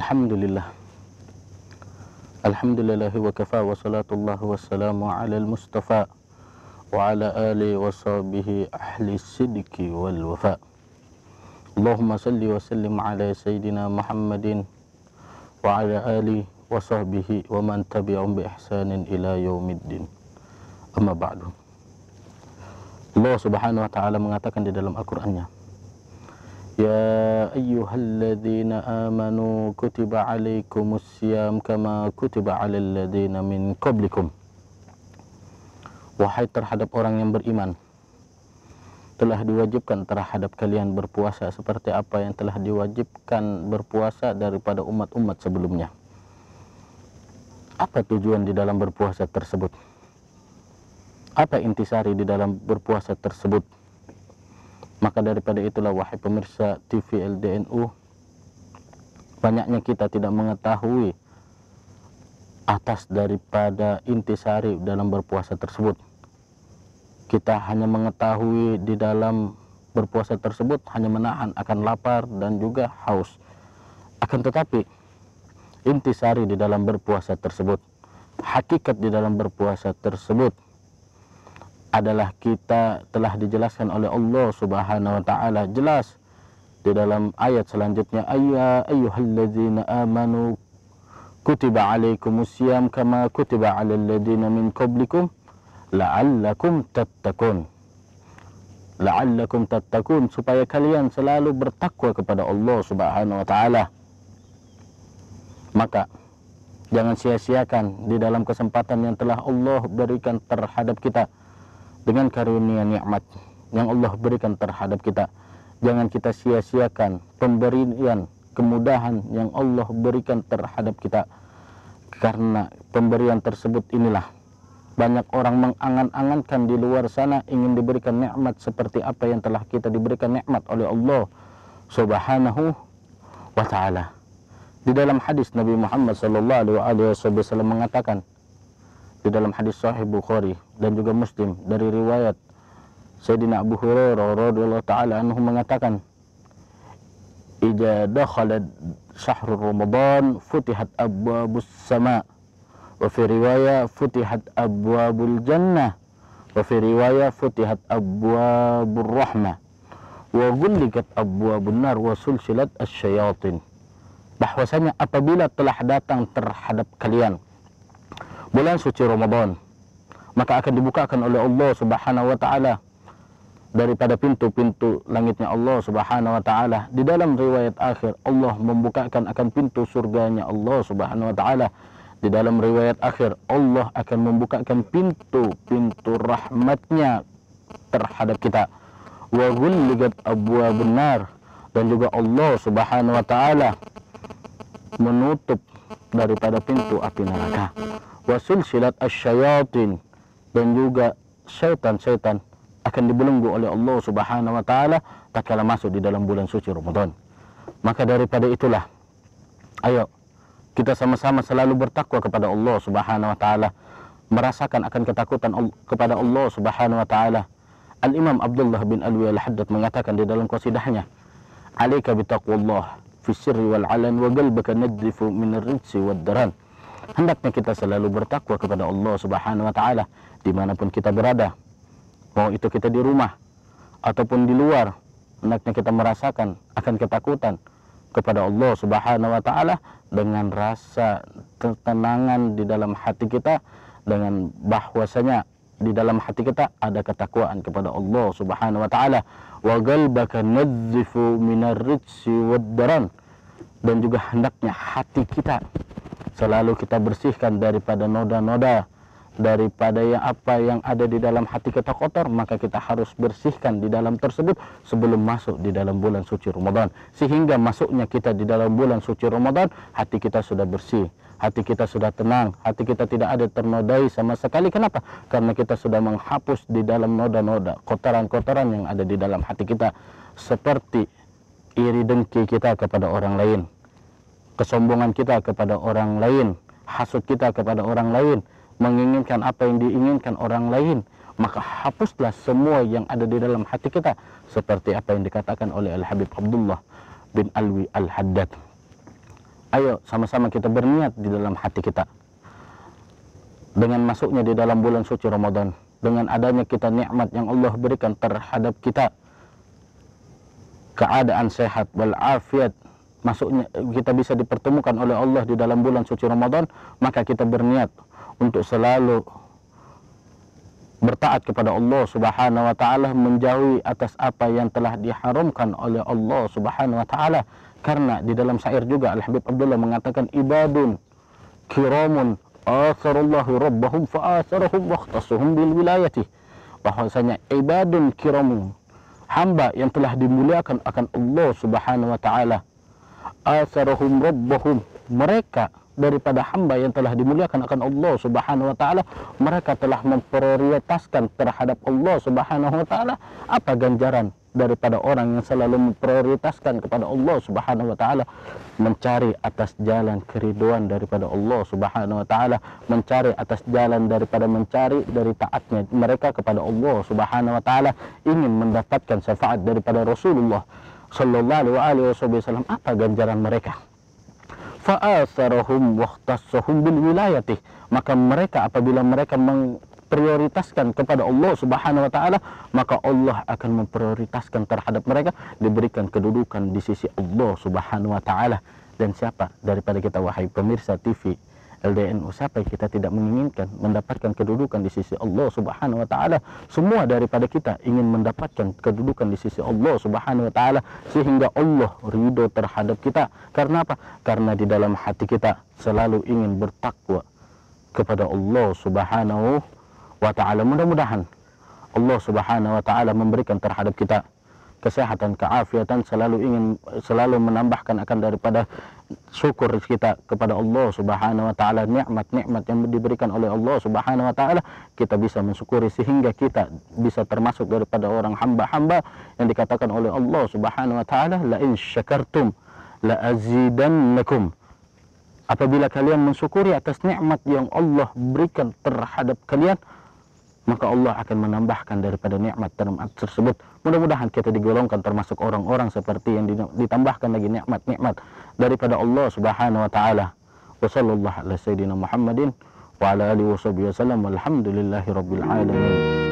Alhamdulillah. Alhamdulillahi wa kafa wa salatullah wassalamu ala al-mustafa wa ala alihi wa sahbihi ahli sidiki wal wafa. Allahumma salli wa sallim ala sayyidina Muhammadin wa ala alihi wa sahbihi wa man tabi'ahum bi ihsanin ila yaumiddin. Amma ba'du. Allah Subhanahu wa ta'ala mengatakan di dalam Al-Qur'annya, Ya ayyuhalladzina amanu kutiba alaikumus siyam kama kutiba alal ladzina min qablikum. Wahai terhadap orang yang beriman, telah diwajibkan terhadap kalian berpuasa seperti apa yang telah diwajibkan berpuasa daripada umat-umat sebelumnya. Apa tujuan di dalam berpuasa tersebut? Apa intisari di dalam berpuasa tersebut? Maka daripada itulah, wahai pemirsa TV LDNU, banyaknya kita tidak mengetahui atas daripada intisari dalam berpuasa tersebut. Kita hanya mengetahui di dalam berpuasa tersebut hanya menahan akan lapar dan juga haus. Akan tetapi intisari di dalam berpuasa tersebut, hakikat di dalam berpuasa tersebut adalah kita telah dijelaskan oleh Allah Subhanahu wa ta'ala jelas di dalam ayat selanjutnya, ayyuhalladzina amanu kutiba alaikumus siyam kama kutiba alal ladzina min qablikum la'allakum tattaqun. La'allakum tattaqun, supaya kalian selalu bertakwa kepada Allah Subhanahu wa ta'ala. Maka jangan sia-siakan di dalam kesempatan yang telah Allah berikan terhadap kita dengan karunia nikmat yang Allah berikan terhadap kita. Jangan kita sia-siakan pemberian kemudahan yang Allah berikan terhadap kita, karena pemberian tersebut inilah banyak orang mengangan-angankan di luar sana ingin diberikan nikmat seperti apa yang telah kita diberikan nikmat oleh Allah Subhanahu wa ta'ala. Di dalam hadis Nabi Muhammad sallallahu alaihi wasallam mengatakan, di dalam hadis Sahih Bukhari dan juga Muslim dari riwayat Sayyidina Abu Hurairah radhiyallahu ta'ala anhu mengatakan, Idza dakhala syahrul Ramadan futihat abwabus sama, wa fi riwayah futihat abwabul jannah, wa fi riwayah futihat abwabur rahmah, wa ghulliqat abwabun nar wa sulsilat asyayatin. Bahwasanya apabila telah datang terhadap kalian bulan suci Ramadan, maka akan dibukakan oleh Allah Subhanahu wa ta'ala daripada pintu-pintu langitnya Allah Subhanahu wa ta'ala. Di dalam riwayat akhir, Allah membukakan akan pintu surganya Allah Subhanahu wa ta'ala. Di dalam riwayat akhir, Allah akan membukakan pintu-pintu rahmatnya terhadap kita. Wa ghulliqat abwabun nar, dan juga Allah Subhanahu wa ta'ala menutup daripada pintu api neraka. Wa sulsilat asyayatin, dan juga syaitan-syaitan akan dibelenggu oleh Allah Subhanahu wa ta'ala tak kala masuk di dalam bulan suci Ramadan. Maka daripada itulah, ayo kita sama-sama selalu bertakwa kepada Allah Subhanahu wa ta'ala, merasakan akan ketakutan kepada Allah Subhanahu wa ta'ala. Al-Imam Abdullah bin Alwi al-Haddad mengatakan di dalam qasidahnya, alaika bitaqwallah fi sirri wal alan wa qalbaka nadhifu min ar-rijsi wad daran. Hendaknya kita selalu bertakwa kepada Allah Subhanahu wa ta'ala dimanapun kita berada, mau itu kita di rumah ataupun di luar. Hendaknya kita merasakan akan ketakutan kepada Allah Subhanahu wa ta'ala dengan rasa ketenangan di dalam hati kita, dengan bahwasanya di dalam hati kita ada ketakwaan kepada Allah Subhanahu wa ta'ala. Wa qalbaka nadzifu minar rijsi wad daran, dan juga hendaknya hati kita selalu kita bersihkan daripada noda-noda, daripada yang ada di dalam hati kita kotor, maka kita harus bersihkan di dalam tersebut sebelum masuk di dalam bulan suci Ramadan, sehingga masuknya kita di dalam bulan suci Ramadan hati kita sudah bersih, hati kita sudah tenang, hati kita tidak ada ternodai sama sekali. Kenapa? Karena kita sudah menghapus di dalam noda-noda kotoran-kotoran yang ada di dalam hati kita, seperti iri dengki kita kepada orang lain, kesombongan kita kepada orang lain, hasud kita kepada orang lain, menginginkan apa yang diinginkan orang lain. Maka hapuslah semua yang ada di dalam hati kita, seperti apa yang dikatakan oleh Al-Habib Abdullah bin Alwi Al-Haddad. Ayo sama-sama kita berniat di dalam hati kita. Dengan masuknya di dalam bulan suci Ramadan, dengan adanya kita nikmat yang Allah berikan terhadap kita, keadaan sehat walafiat, masuknya kita bisa dipertemukan oleh Allah di dalam bulan suci Ramadan, maka kita berniat untuk selalu bertaat kepada Allah Subhanahu wa taala, menjauhi atas apa yang telah diharamkan oleh Allah Subhanahu wa taala. Karena di dalam syair juga Al Habib Abdullah mengatakan, ibadun kiramun asarallahu rabbahum fa'asarahum waqtasuhum bil wilayati. Bahwasanya ibadun kiramun, hamba yang telah dimuliakan akan Allah Subhanahu wa taala, asarahum rabbahum, mereka daripada hamba yang telah dimuliakan akan Allah Subhanahu wa taala, mereka telah memprioritaskan terhadap Allah Subhanahu wa taala. Apa ganjaran daripada orang yang selalu memprioritaskan kepada Allah Subhanahu wa taala? Mencari atas jalan keriduan daripada Allah Subhanahu wa taala, mencari atas jalan daripada mencari dari taatnya mereka kepada Allah Subhanahu wa taala, ingin mendapatkan syafaat daripada Rasulullah sallallahu alaihi wasallam. Apa ganjaran mereka? Fa'asarahum waqtasahum bil wilayati, maka mereka apabila mereka memprioritaskan kepada Allah Subhanahu wa taala, maka Allah akan memprioritaskan terhadap mereka, diberikan kedudukan di sisi Allah Subhanahu wa taala. Dan siapa daripada kita, wahai pemirsa TV LDNU, siapa yang kita tidak menginginkan mendapatkan kedudukan di sisi Allah Subhanahu wa taala? Semua daripada kita ingin mendapatkan kedudukan di sisi Allah Subhanahu wa taala, sehingga Allah ridho terhadap kita. Karena apa? Karena di dalam hati kita selalu ingin bertakwa kepada Allah Subhanahu wa taala. Mudah-mudahan Allah Subhanahu wa taala memberikan terhadap kita kesehatan, keafiatan, selalu menambahkan akan daripada syukur kita kepada Allah Subhanahu wa taala, nikmat-nikmat yang diberikan oleh Allah Subhanahu wa taala kita bisa mensyukuri, sehingga kita bisa termasuk daripada orang hamba-hamba yang dikatakan oleh Allah Subhanahu wa taala, la in syakartum la azidannakum. Apabila kalian mensyukuri atas nikmat yang Allah berikan terhadap kalian, maka Allah akan menambahkan daripada nikmat tersebut. Mudah-mudahan kita digolongkan termasuk orang-orang seperti yang ditambahkan lagi nikmat-nikmat daripada Allah Subhanahu wa taala. Wa sallallahu ala sayyidina Muhammadin wa ala alihi wasallam, walhamdulillahi rabbil alamin.